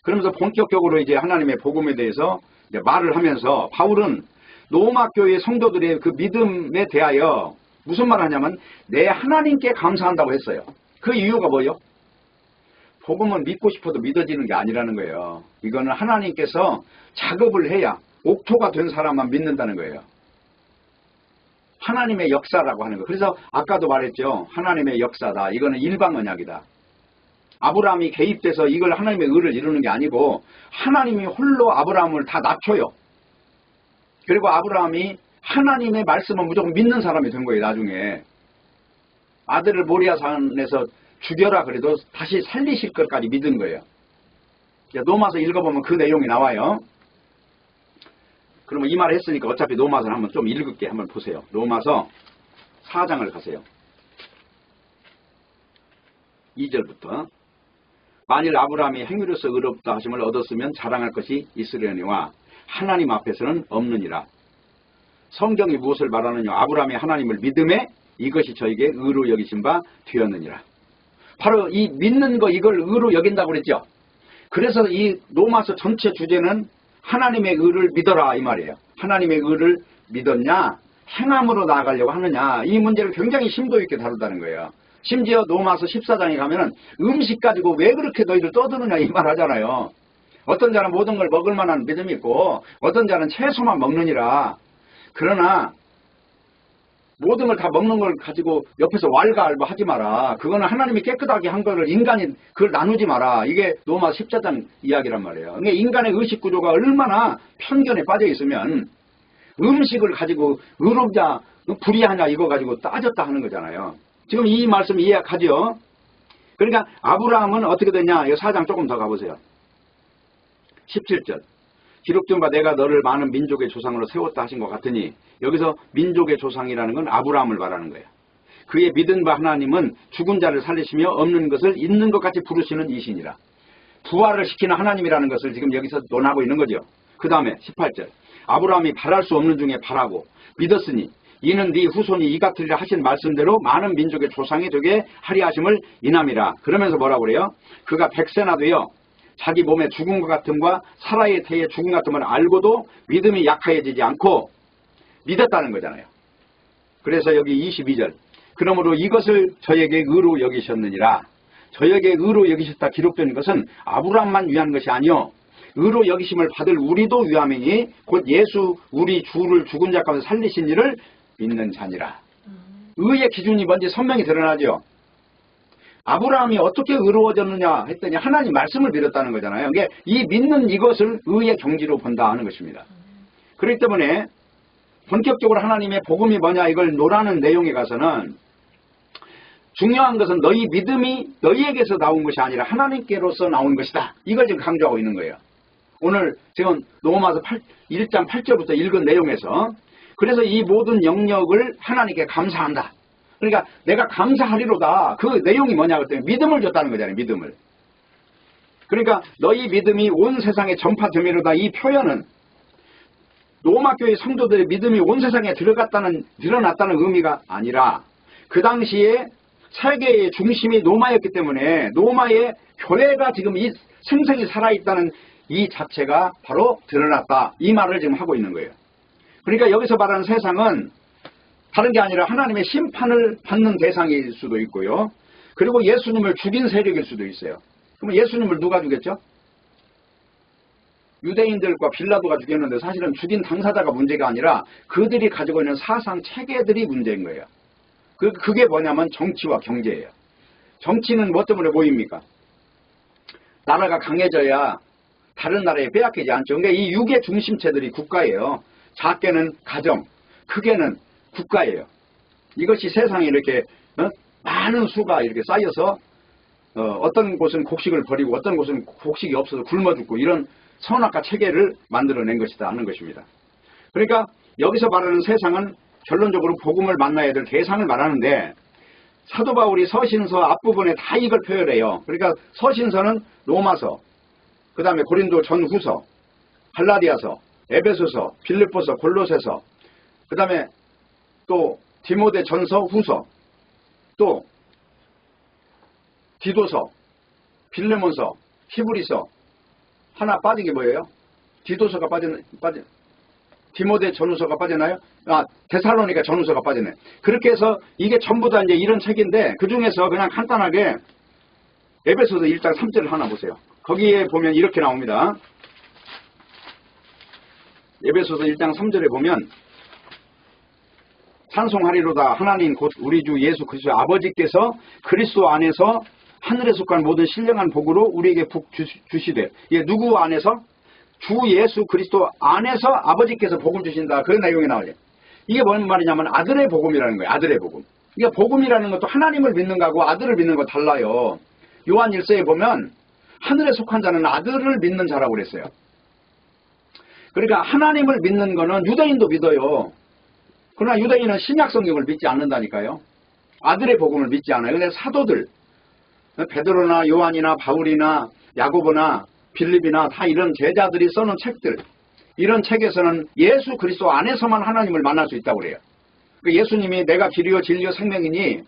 Speaker 1: 그러면서 본격적으로 이제 하나님의 복음에 대해서 이제 말을 하면서 바울은 로마 교회 성도들의 그 믿음에 대하여 무슨 말을 하냐면 내 하나님께 감사한다고 했어요. 그 이유가 뭐예요? 복음은 믿고 싶어도 믿어지는 게 아니라는 거예요. 이거는 하나님께서 작업을 해야 옥토가 된 사람만 믿는다는 거예요. 하나님의 역사라고 하는 거. 그래서 아까도 말했죠. 하나님의 역사다. 이거는 일방 언약이다. 아브라함이 개입돼서 이걸 하나님의 의를 이루는 게 아니고 하나님이 홀로 아브라함을 다 낮춰요. 그리고 아브라함이 하나님의 말씀을 무조건 믿는 사람이 된 거예요. 나중에. 아들을 모리아산에서 죽여라 그래도 다시 살리실 것까지 믿은 거예요. 로마서 읽어보면 그 내용이 나와요. 그러면 이 말을 했으니까 어차피 로마서는 한번 좀 읽을게. 한번 보세요. 로마서 4장을 가세요. 2절부터 만일 아브라함이 행위로서 의롭다 하심을 얻었으면 자랑할 것이 있으려니와 하나님 앞에서는 없느니라. 성경이 무엇을 말하느냐. 아브라함이 하나님을 믿음에 이것이 저에게 의로 여기신 바 되었느니라. 바로 이 믿는 거 이걸 의로 여긴다고 그랬죠. 그래서 이 로마서 전체 주제는 하나님의 의를 믿어라 이 말이에요. 하나님의 의를 믿었냐? 행함으로 나아가려고 하느냐? 이 문제를 굉장히 심도 있게 다루다는 거예요. 심지어 로마서 14장에 가면은 음식 가지고 왜 그렇게 너희들 떠드느냐 이 말 하잖아요. 어떤 자는 모든 걸 먹을 만한 믿음이 있고 어떤 자는 채소만 먹느니라. 그러나 모든 걸 다 먹는 걸 가지고 옆에서 왈가왈부 하지 마라. 그거는 하나님이 깨끗하게 한 거를 인간이 그걸 나누지 마라. 이게 로마 14장 이야기란 말이에요. 그러니까 인간의 의식 구조가 얼마나 편견에 빠져 있으면 음식을 가지고 의롭냐 불의하냐 이거 가지고 따졌다 하는 거잖아요. 지금 이 말씀 이해하죠? 그러니까 아브라함은 어떻게 됐냐? 이 4장 조금 더 가보세요. 17절. 기록된 바 내가 너를 많은 민족의 조상으로 세웠다 하신 것 같으니 여기서 민족의 조상이라는 건 아브라함을 말하는 거예요. 그의 믿은 바 하나님은 죽은 자를 살리시며 없는 것을 있는 것 같이 부르시는 이신이라. 부활을 시키는 하나님이라는 것을 지금 여기서 논하고 있는 거죠. 그 다음에 18절. 아브라함이 바랄 수 없는 중에 바라고 믿었으니 이는 네 후손이 이 같으리라 하신 말씀대로 많은 민족의 조상이 되게 하리 하심을 인함이라. 그러면서 뭐라고 그래요? 그가 100세나 되어 자기 몸에 죽은 것 같음과 사라의 태에 죽은 것 같음을 알고도 믿음이 약하여지지 않고 믿었다는 거잖아요. 그래서 여기 22절. 그러므로 이것을 저에게 의로 여기셨느니라. 저에게 의로 여기셨다 기록된 것은 아브라함만 위한 것이 아니요 의로 여기심을 받을 우리도 위함이니 곧 예수 우리 주를 죽은 자 가운데 살리신 이를 믿는 자니라. 의의 기준이 뭔지 선명히 드러나죠. 아브라함이 어떻게 의로워졌느냐 했더니 하나님 말씀을 믿었다는 거잖아요. 그러니까 이 믿는 이것을 의의 경지로 본다 하는 것입니다. 그렇기 때문에 본격적으로 하나님의 복음이 뭐냐 이걸 논하는 내용에 가서는 중요한 것은 너희 믿음이 너희에게서 나온 것이 아니라 하나님께로서 나온 것이다. 이걸 지금 강조하고 있는 거예요. 오늘 지금 로마서 1장 8절부터 읽은 내용에서 그래서 이 모든 영역을 하나님께 감사한다. 그러니까 내가 감사하리로다. 그 내용이 뭐냐 그랬더니 믿음을 줬다는 거잖아요. 믿음을. 그러니까 너희 믿음이 온 세상에 전파되미로다. 이 표현은 로마 교회 성도들의 믿음이 온 세상에 드러났다는 의미가 아니라 그 당시에 세계의 중심이 로마였기 때문에 로마의 교회가 지금 이 생생히 살아있다는 이 자체가 바로 드러났다. 이 말을 지금 하고 있는 거예요. 그러니까 여기서 말하는 세상은 다른 게 아니라 하나님의 심판을 받는 대상일 수도 있고요. 그리고 예수님을 죽인 세력일 수도 있어요. 그러면 예수님을 누가 죽였죠? 유대인들과 빌라도가 죽였는데 사실은 죽인 당사자가 문제가 아니라 그들이 가지고 있는 사상 체계들이 문제인 거예요. 그게 뭐냐면 정치와 경제예요. 정치는 뭐 때문에 보입니까? 나라가 강해져야 다른 나라에 빼앗기지 않죠. 그러니까 이 육의 중심체들이 국가예요. 작게는 가정, 크게는 국가예요. 이것이 세상에 이렇게 많은 수가 이렇게 쌓여서 어떤 곳은 곡식을 버리고 어떤 곳은 곡식이 없어서 굶어 죽고 이런 선악과 체계를 만들어낸 것이다 하는 것입니다. 그러니까 여기서 말하는 세상은 결론적으로 복음을 만나야 될 대상을 말하는데 사도 바울이 서신서 앞부분에 다 이걸 표현해요. 그러니까 서신서는 로마서, 그 다음에 고린도 전후서, 갈라디아서, 에베소서, 빌립보서, 골로새서, 그 다음에 또 디모데 전서, 후서, 또 디도서, 빌레몬서, 히브리서, 하나 빠진 게 뭐예요? 디도서가 디모데 전후서가 빠지나요? 데살로니가 전후서가 빠지네. 그렇게 해서 이게 전부 다 이제 이런 책인데 그 중에서 그냥 간단하게 에베소서 1장 3절을 하나 보세요. 거기에 보면 이렇게 나옵니다. 에베소서 1장 3절에 보면 찬송하리로다 하나님 곧 우리 주 예수 그리스도의 아버지께서 그리스도 안에서 하늘에 속한 모든 신령한 복으로 우리에게 복 주시되 이게 누구 안에서? 주 예수 그리스도 안에서 아버지께서 복음 주신다. 그 내용이 나와요. 이게 뭔 말이냐면 아들의 복음이라는 거예요. 아들의 복음. 그러니까 복음이라는 것도 하나님을 믿는 거하고 아들을 믿는 거 달라요. 요한 1서에 보면 하늘에 속한 자는 아들을 믿는 자라고 그랬어요. 그러니까 하나님을 믿는 거는 유대인도 믿어요. 그러나 유대인은 신약 성경을 믿지 않는다니까요. 아들의 복음을 믿지 않아요. 근데 사도들 베드로나 요한이나 바울이나 야고보나 빌립이나 다 이런 제자들이 써놓은 책들, 이런 책에서는 예수 그리스도 안에서만 하나님을 만날 수 있다고 그래요. 예수님이 내가 길이요 진리요 생명이니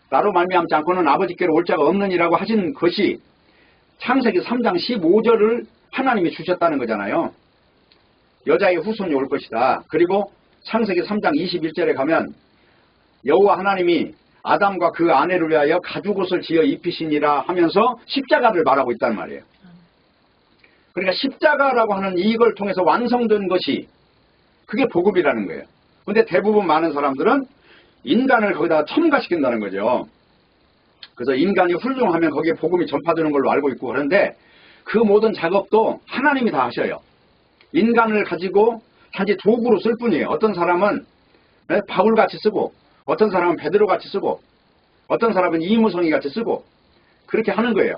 Speaker 1: 나로 말미암지 않고는 아버지께로 올 자가 없느니라고 하신 것이 창세기 3장 15절을 하나님이 주셨다는 거잖아요. 여자의 후손이 올 것이다. 그리고 창세기 3장 21절에 가면 여호와 하나님이 아담과 그 아내를 위하여 가죽옷을 지어 입히시니라 하면서 십자가를 말하고 있단 말이에요. 그러니까 십자가라고 하는 이걸 통해서 완성된 것이 그게 복음이라는 거예요. 근데 대부분 많은 사람들은 인간을 거기다가 첨가시킨다는 거죠. 그래서 인간이 훌륭하면 거기에 복음이 전파되는 걸로 알고 있고 그런데 그 모든 작업도 하나님이 다 하셔요. 인간을 가지고 단지 도구로 쓸 뿐이에요. 어떤 사람은 바울같이 쓰고 어떤 사람은 베드로같이 쓰고 어떤 사람은 이무성이같이 쓰고 그렇게 하는 거예요.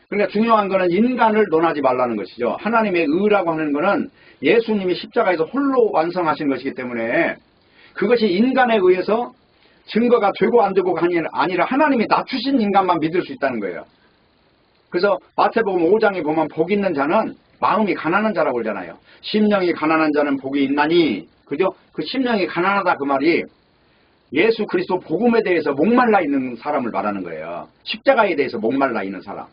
Speaker 1: 그러니까 중요한 거는 인간을 논하지 말라는 것이죠. 하나님의 의라고 하는 거는 예수님이 십자가에서 홀로 완성하신 것이기 때문에 그것이 인간에 의해서 증거가 되고 안 되고가 아니라 하나님이 낮추신 인간만 믿을 수 있다는 거예요. 그래서 마태복음 5장에 보면 복 있는 자는 마음이 가난한 자라고 그러잖아요. 심령이 가난한 자는 복이 있나니, 그죠? 그 심령이 가난하다 그 말이 예수 그리스도 복음에 대해서 목말라 있는 사람을 말하는 거예요. 십자가에 대해서 목말라 있는 사람.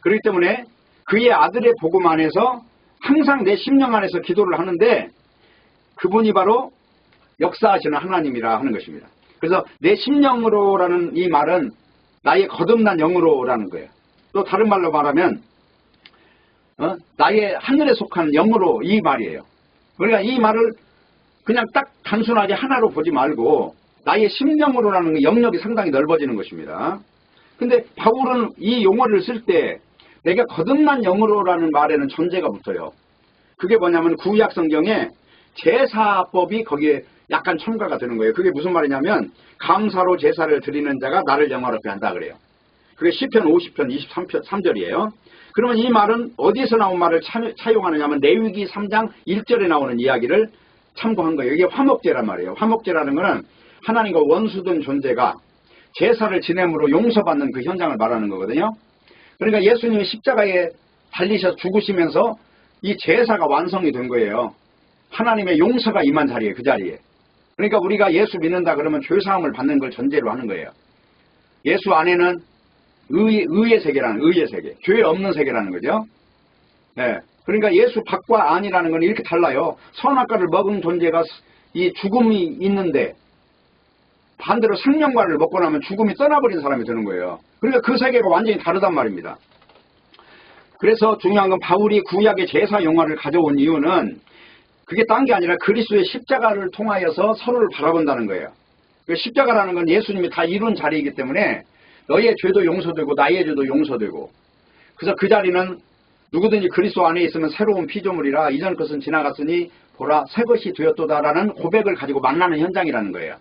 Speaker 1: 그렇기 때문에 그의 아들의 복음 안에서 항상 내 심령 안에서 기도를 하는데 그분이 바로 역사하시는 하나님이라 하는 것입니다. 그래서 내 심령으로라는 이 말은 나의 거듭난 영으로라는 거예요. 또 다른 말로 말하면 나의 하늘에 속한 영으로 이 말이에요. 그러니까 이 말을 그냥 딱 단순하게 하나로 보지 말고 나의 심령으로라는 영역이 상당히 넓어지는 것입니다. 근데 바울은 이 용어를 쓸 때 내가 거듭난 영으로라는 말에는 전제가 붙어요. 그게 뭐냐면 구약 성경에 제사법이 거기에 약간 첨가가 되는 거예요. 그게 무슨 말이냐면 감사로 제사를 드리는 자가 나를 영화롭게 한다 그래요. 그게 시편 50편 23절이에요. 그러면 이 말은 어디서 나온 말을 차용하느냐면 레위기 3장 1절에 나오는 이야기를 참고한 거예요. 이게 화목제란 말이에요. 화목제라는 거는 하나님과 원수된 존재가 제사를 지냄으로 용서받는 그 현장을 말하는 거거든요. 그러니까 예수님이 십자가에 달리셔서 죽으시면서 이 제사가 완성이 된 거예요. 하나님의 용서가 임한 자리에 그 자리에. 그러니까 우리가 예수 믿는다 그러면 죄사함을 받는 걸 전제로 하는 거예요. 예수 안에는 의의 세계라는 의의 세계, 죄 없는 세계라는 거죠. 네. 그러니까 예수 밖과 안이라는 건 이렇게 달라요. 선악과를 먹은 존재가 이 죽음이 있는데 반대로 생명과를 먹고 나면 죽음이 떠나버린 사람이 되는 거예요. 그러니까 그 세계가 완전히 다르단 말입니다. 그래서 중요한 건 바울이 구약의 제사 용어를 가져온 이유는 그게 딴 게 아니라 그리스도의 십자가를 통하여서 서로를 바라본다는 거예요. 십자가라는 건 예수님이 다 이룬 자리이기 때문에 너의 죄도 용서되고 나의 죄도 용서되고 그래서 그 자리는 누구든지 그리스도 안에 있으면 새로운 피조물이라 이전 것은 지나갔으니 보라 새 것이 되었도다라는 고백을 가지고 만나는 현장이라는 거예요.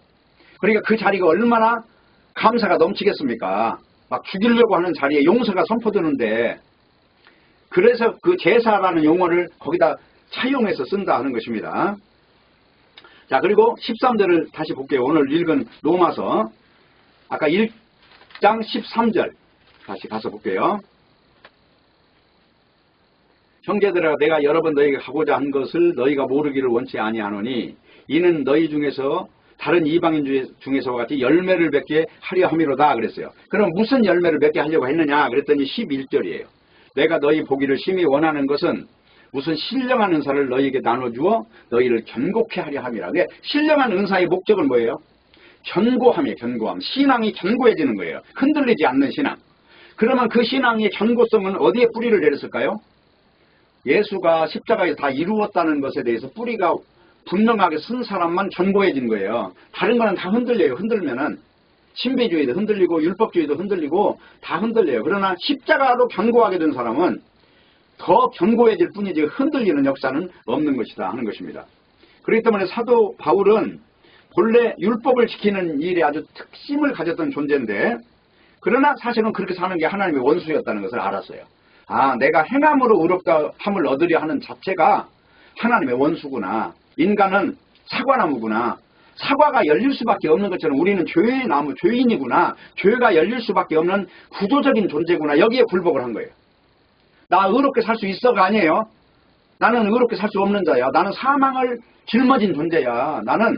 Speaker 1: 그러니까 그 자리가 얼마나 감사가 넘치겠습니까? 막 죽이려고 하는 자리에 용서가 선포되는데 그래서 그 제사라는 용어를 거기다 차용해서 쓴다 하는 것입니다. 자, 그리고 13절을 다시 볼게요. 오늘 읽은 로마서 아까 1장 13절 다시 가서 볼게요. 형제들아 내가 여러 번 너희에게 가고자 한 것을 너희가 모르기를 원치 아니하노니 이는 너희 중에서 다른 이방인 중에서와 같이 열매를 맺게 하려 함이로다 그랬어요. 그럼 무슨 열매를 맺게 하려고 했느냐 그랬더니 11절이에요. 내가 너희 보기를 심히 원하는 것은 무슨 신령한 은사를 너희에게 나눠주어 너희를 견고케 하려 함이라. 신령한 은사의 목적은 뭐예요? 견고함이에요. 견고함. 신앙이 견고해지는 거예요. 흔들리지 않는 신앙. 그러면 그 신앙의 견고성은 어디에 뿌리를 내렸을까요? 예수가 십자가에서 다 이루었다는 것에 대해서 뿌리가 분명하게 쓴 사람만 견고해진 거예요. 다른 거는 다 흔들려요. 흔들면은 신비주의도 흔들리고 율법주의도 흔들리고 다 흔들려요. 그러나 십자가로 견고하게 된 사람은 더 견고해질 뿐이지 흔들리는 역사는 없는 것이다 하는 것입니다. 그렇기 때문에 사도 바울은 본래 율법을 지키는 일에 아주 특심을 가졌던 존재인데 그러나 사실은 그렇게 사는 게 하나님의 원수였다는 것을 알았어요. 아, 내가 행함으로 의롭다 함을 얻으려 하는 자체가 하나님의 원수구나. 인간은 사과나무구나. 사과가 열릴 수밖에 없는 것처럼 우리는 죄의 나무, 죄인이구나. 죄가 열릴 수밖에 없는 구조적인 존재구나. 여기에 굴복을 한 거예요. 나 의롭게 살 수 있어가 아니에요. 나는 의롭게 살 수 없는 자야. 나는 사망을 짊어진 존재야. 나는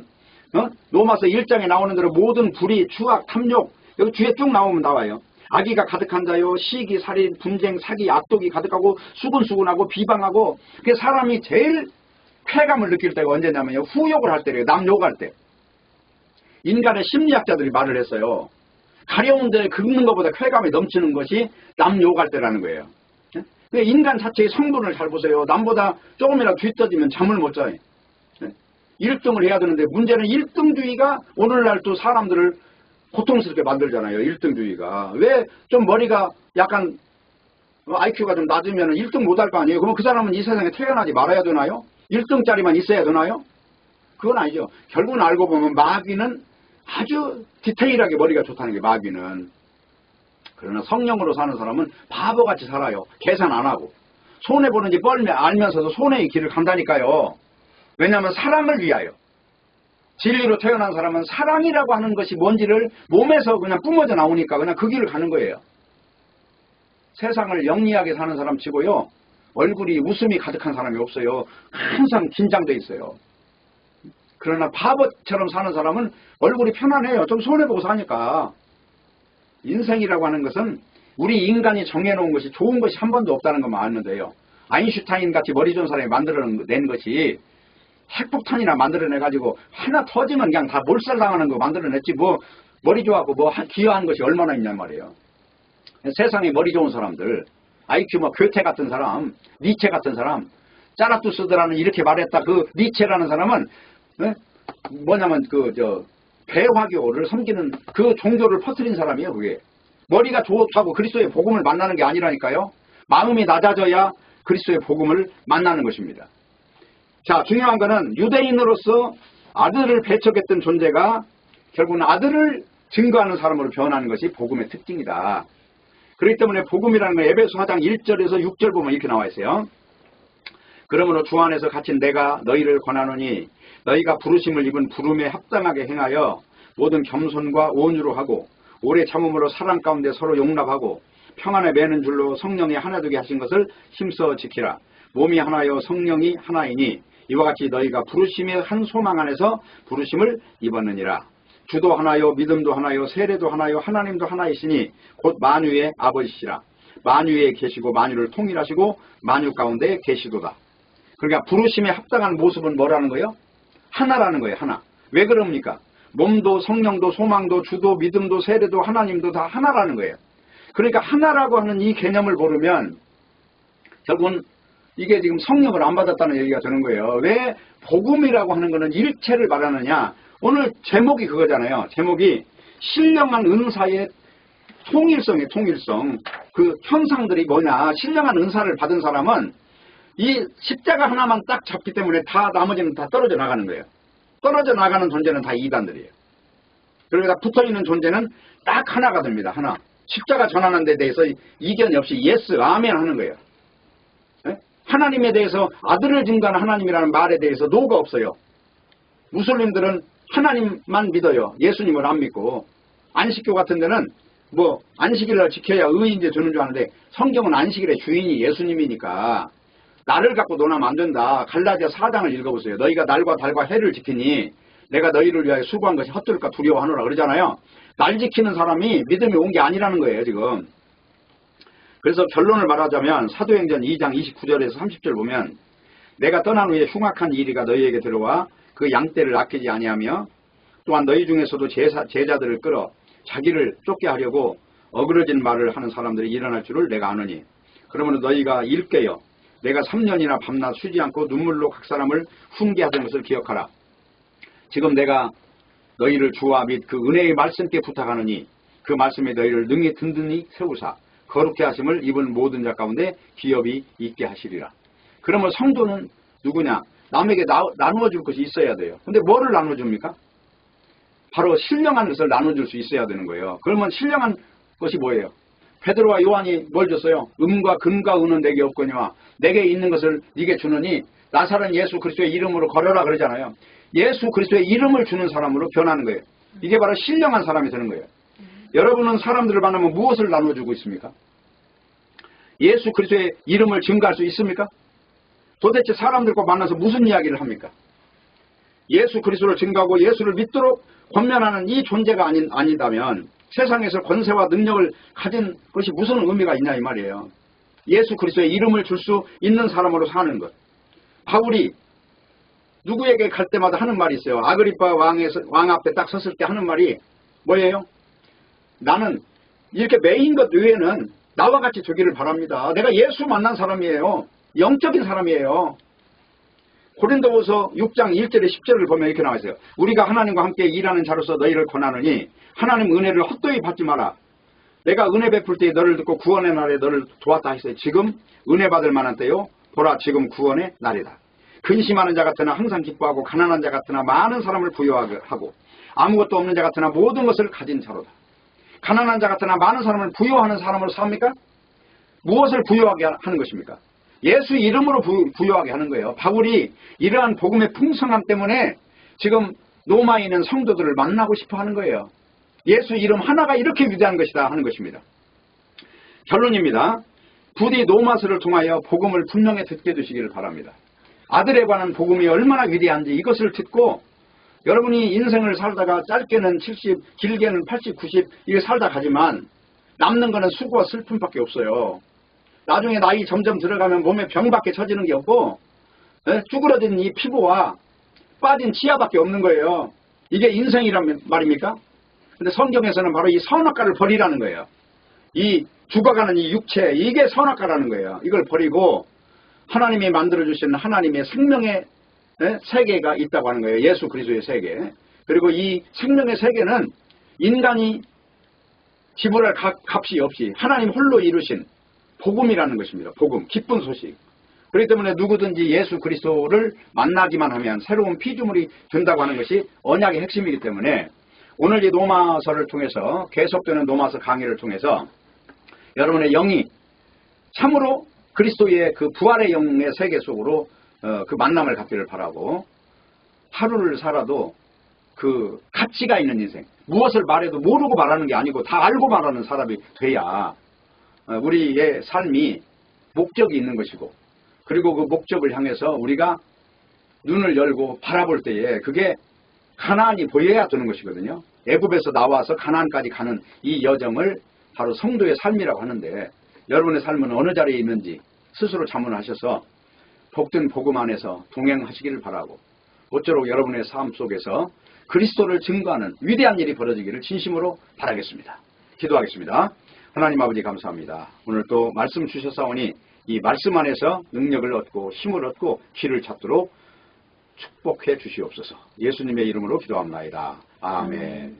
Speaker 1: 로마서 1장에 나오는 대로 모든 불의, 추악, 탐욕 여기 뒤에 쭉 나오면 나와요. 악의가 가득한 자요, 시기, 살인, 분쟁, 사기, 악독이 가득하고 수군수군하고 비방하고 그게 사람이 제일 쾌감을 느낄 때가 언제냐면요. 후욕을 할 때래요. 남 욕할 때. 인간의 심리학자들이 말을 했어요. 가려운 데 긁는 것보다 쾌감이 넘치는 것이 남 욕할 때라는 거예요. 인간 자체의 성분을 잘 보세요. 남보다 조금이라도 뒤떠지면 잠을 못 자요. 1등을 해야 되는데 문제는 1등주의가 오늘날 또 사람들을 고통스럽게 만들잖아요. 1등주의가. 왜 좀 머리가 약간 IQ가 좀 낮으면 1등 못할 거 아니에요? 그러면 그 사람은 이 세상에 태어나지 말아야 되나요? 1등짜리만 있어야 되나요? 그건 아니죠. 결국은 알고 보면 마귀는 아주 디테일하게 머리가 좋다는 게 마귀는. 그러나 성령으로 사는 사람은 바보같이 살아요. 계산 안 하고. 손해보는지 뻘며 알면서도 손해의 길을 간다니까요. 왜냐하면 사랑을 위하여. 진리로 태어난 사람은 사랑이라고 하는 것이 뭔지를 몸에서 그냥 뿜어져 나오니까 그냥 그 길을 가는 거예요. 세상을 영리하게 사는 사람 치고요. 얼굴이 웃음이 가득한 사람이 없어요. 항상 긴장돼 있어요. 그러나 바보처럼 사는 사람은 얼굴이 편안해요. 좀 손해보고 사니까. 인생이라고 하는 것은 우리 인간이 정해놓은 것이 좋은 것이 한 번도 없다는 것만 알면 돼요. 아인슈타인 같이 머리 좋은 사람이 만들어낸 것이 핵폭탄이나 만들어내가지고 하나 터지면 그냥 다 몰살당하는 거 만들어냈지 뭐 머리 좋아하고 뭐 기여한 것이 얼마나 있냔 말이에요. 세상에 머리 좋은 사람들, IQ 뭐 괴테 같은 사람, 니체 같은 사람, 짜라투스드라는 이렇게 말했다. 그 니체라는 사람은 뭐냐면 배화교를 섬기는 그 종교를 퍼뜨린 사람이에요. 그게 머리가 좋다고 그리스도의 복음을 만나는 게 아니라니까요. 마음이 낮아져야 그리스도의 복음을 만나는 것입니다. 자, 중요한 거는 유대인으로서 아들을 배척했던 존재가 결국은 아들을 증거하는 사람으로 변하는 것이 복음의 특징이다. 그렇기 때문에 복음이라는 건 에베소 4장 1절에서 6절 보면 이렇게 나와 있어요. 그러므로 주 안에서 갇힌 내가 너희를 권하노니 너희가 부르심을 입은 부름에 합당하게 행하여 모든 겸손과 온유로 하고 오래 참음으로 사랑 가운데 서로 용납하고 평안에 매는 줄로 성령이 하나 되게 하신 것을 힘써 지키라. 몸이 하나요 성령이 하나이니 이와 같이 너희가 부르심의 한 소망 안에서 부르심을 입었느니라. 주도 하나요 믿음도 하나요 세례도 하나요 하나님도 하나이시니 곧 만유의 아버지시라. 만유에 계시고 만유를 통일하시고 만유 가운데 계시도다. 그러니까 부르심에 합당한 모습은 뭐라는 거예요? 하나라는 거예요. 하나. 왜 그럽니까? 몸도 성령도 소망도 주도 믿음도 세례도 하나님도 다 하나라는 거예요. 그러니까 하나라고 하는 이 개념을 모르면 결국은 이게 지금 성령을 안 받았다는 얘기가 되는 거예요. 왜 복음이라고 하는 거는 일체를 말하느냐. 오늘 제목이 그거잖아요. 제목이 신령한 은사의 통일성이에요. 통일성. 그 현상들이 뭐냐. 신령한 은사를 받은 사람은 이 십자가 하나만 딱 잡기 때문에 다 나머지는 다 떨어져 나가는 거예요. 떨어져 나가는 존재는 다 이단들이에요. 그러니까 붙어있는 존재는 딱 하나가 됩니다. 하나. 십자가 전하는 데 대해서 이견이 없이 예스, 아멘 하는 거예요. 네? 하나님에 대해서 아들을 증거하는 하나님이라는 말에 대해서 노가 없어요. 무슬림들은 하나님만 믿어요. 예수님을 안 믿고. 안식교 같은 데는 뭐 안식일을 지켜야 의인제 주는 줄 아는데 성경은 안식일의 주인이 예수님이니까 나를 갖고 논하면 안 된다. 갈라디아 4장을 읽어보세요. 너희가 날과 달과 해를 지키니 내가 너희를 위하여 수고한 것이 헛들까 두려워하노라 그러잖아요. 날 지키는 사람이 믿음이 온 게 아니라는 거예요. 지금. 그래서 결론을 말하자면 사도행전 2장 29절에서 30절 보면 내가 떠난 후에 흉악한 이리가 너희에게 들어와 그 양떼를 아끼지 아니하며 또한 너희 중에서도 제자들을 끌어 자기를 쫓게 하려고 어그러진 말을 하는 사람들이 일어날 줄을 내가 아느니 그러므로 너희가 일깨어 내가 3년이나 밤낮 쉬지 않고 눈물로 각 사람을 훈계하던 것을 기억하라. 지금 내가 너희를 주와 및 그 은혜의 말씀께 부탁하느니 그 말씀에 너희를 능히 든든히 세우사 거룩해 하심을 입은 모든 자 가운데 기업이 있게 하시리라. 그러면 성도는 누구냐? 남에게 나누어 줄 것이 있어야 돼요. 근데 뭐를 나누어 줍니까? 바로 신령한 것을 나눠줄 수 있어야 되는 거예요. 그러면 신령한 것이 뭐예요? 베드로와 요한이 뭘 줬어요? 음과 금과 은은 내게 없거니와 내게 있는 것을 네게 주느니 나사렛 예수 그리스도의 이름으로 걸어라 그러잖아요. 예수 그리스도의 이름을 주는 사람으로 변하는 거예요. 이게 바로 신령한 사람이 되는 거예요. 여러분은 사람들을 만나면 무엇을 나눠주고 있습니까? 예수 그리스도의 이름을 증거할 수 있습니까? 도대체 사람들과 만나서 무슨 이야기를 합니까? 예수 그리스도를 증거하고 예수를 믿도록 권면하는 이 존재가 아니다면 세상에서 권세와 능력을 가진 것이 무슨 의미가 있냐 이 말이에요. 예수 그리스도의 이름을 줄 수 있는 사람으로 사는 것. 바울이 누구에게 갈 때마다 하는 말이 있어요. 아그리파 왕 앞에 딱 섰을 때 하는 말이 뭐예요? 나는 이렇게 매인 것 외에는 나와 같이 되기를 바랍니다. 내가 예수 만난 사람이에요. 영적인 사람이에요. 고린도후서 6장 1절에 10절을 보면 이렇게 나와 있어요. 우리가 하나님과 함께 일하는 자로서 너희를 권하노니 하나님 은혜를 헛되이 받지 마라. 내가 은혜 베풀 때에 너를 듣고 구원의 날에 너를 도왔다 했어요. 지금 은혜 받을 만한 때요. 보라 지금 구원의 날이다. 근심하는 자 같으나 항상 기뻐하고 가난한 자 같으나 많은 사람을 부유하게 하고 아무것도 없는 자 같으나 모든 것을 가진 자로다. 가난한 자 같으나 많은 사람을 부유하는 사람으로 삽니까? 무엇을 부유하게 하는 것입니까? 예수 이름으로 부유하게 하는 거예요. 바울이 이러한 복음의 풍성함 때문에 지금 로마에 있는 성도들을 만나고 싶어 하는 거예요. 예수 이름 하나가 이렇게 위대한 것이다 하는 것입니다. 결론입니다. 부디 노마스를 통하여 복음을 분명히 듣게 해주시기를 바랍니다. 아들에 관한 복음이 얼마나 위대한지 이것을 듣고 여러분이 인생을 살다가 짧게는 70, 길게는 80, 90 이게 살다 가지만 남는 거는 수고와 슬픔밖에 없어요. 나중에 나이 점점 들어가면 몸에 병밖에 처지는 게 없고 쭈그러진 이 피부와 빠진 치아밖에 없는 거예요. 이게 인생이란 말입니까? 근데 성경에서는 바로 이 선악과를 버리라는 거예요. 이 죽어가는 이 육체 이게 선악과라는 거예요. 이걸 버리고 하나님이 만들어주신 하나님의 생명의 세계가 있다고 하는 거예요. 예수 그리스도의 세계. 그리고 이 생명의 세계는 인간이 지불할 값이 없이 하나님 홀로 이루신 복음이라는 것입니다. 복음, 기쁜 소식. 그렇기 때문에 누구든지 예수 그리스도를 만나기만 하면 새로운 피조물이 된다고 하는 것이 언약의 핵심이기 때문에 오늘 이 로마서를 통해서 계속되는 로마서 강의를 통해서 여러분의 영이 참으로 그리스도의 그 부활의 영의 세계 속으로 그 만남을 갖기를 바라고 하루를 살아도 그 가치가 있는 인생 무엇을 말해도 모르고 말하는 게 아니고 다 알고 말하는 사람이 돼야 우리의 삶이 목적이 있는 것이고 그리고 그 목적을 향해서 우리가 눈을 열고 바라볼 때에 그게 가나안이 보여야 되는 것이거든요. 애굽에서 나와서 가나안까지 가는 이 여정을 바로 성도의 삶이라고 하는데 여러분의 삶은 어느 자리에 있는지 스스로 자문하셔서 복된 복음 안에서 동행하시기를 바라고 모쪼록 여러분의 삶 속에서 그리스도를 증거하는 위대한 일이 벌어지기를 진심으로 바라겠습니다. 기도하겠습니다. 하나님 아버지 감사합니다. 오늘 또 말씀 주셨사오니 이 말씀 안에서 능력을 얻고 힘을 얻고 길을 찾도록 축복해 주시옵소서. 예수님의 이름으로 기도합나이다. 아멘.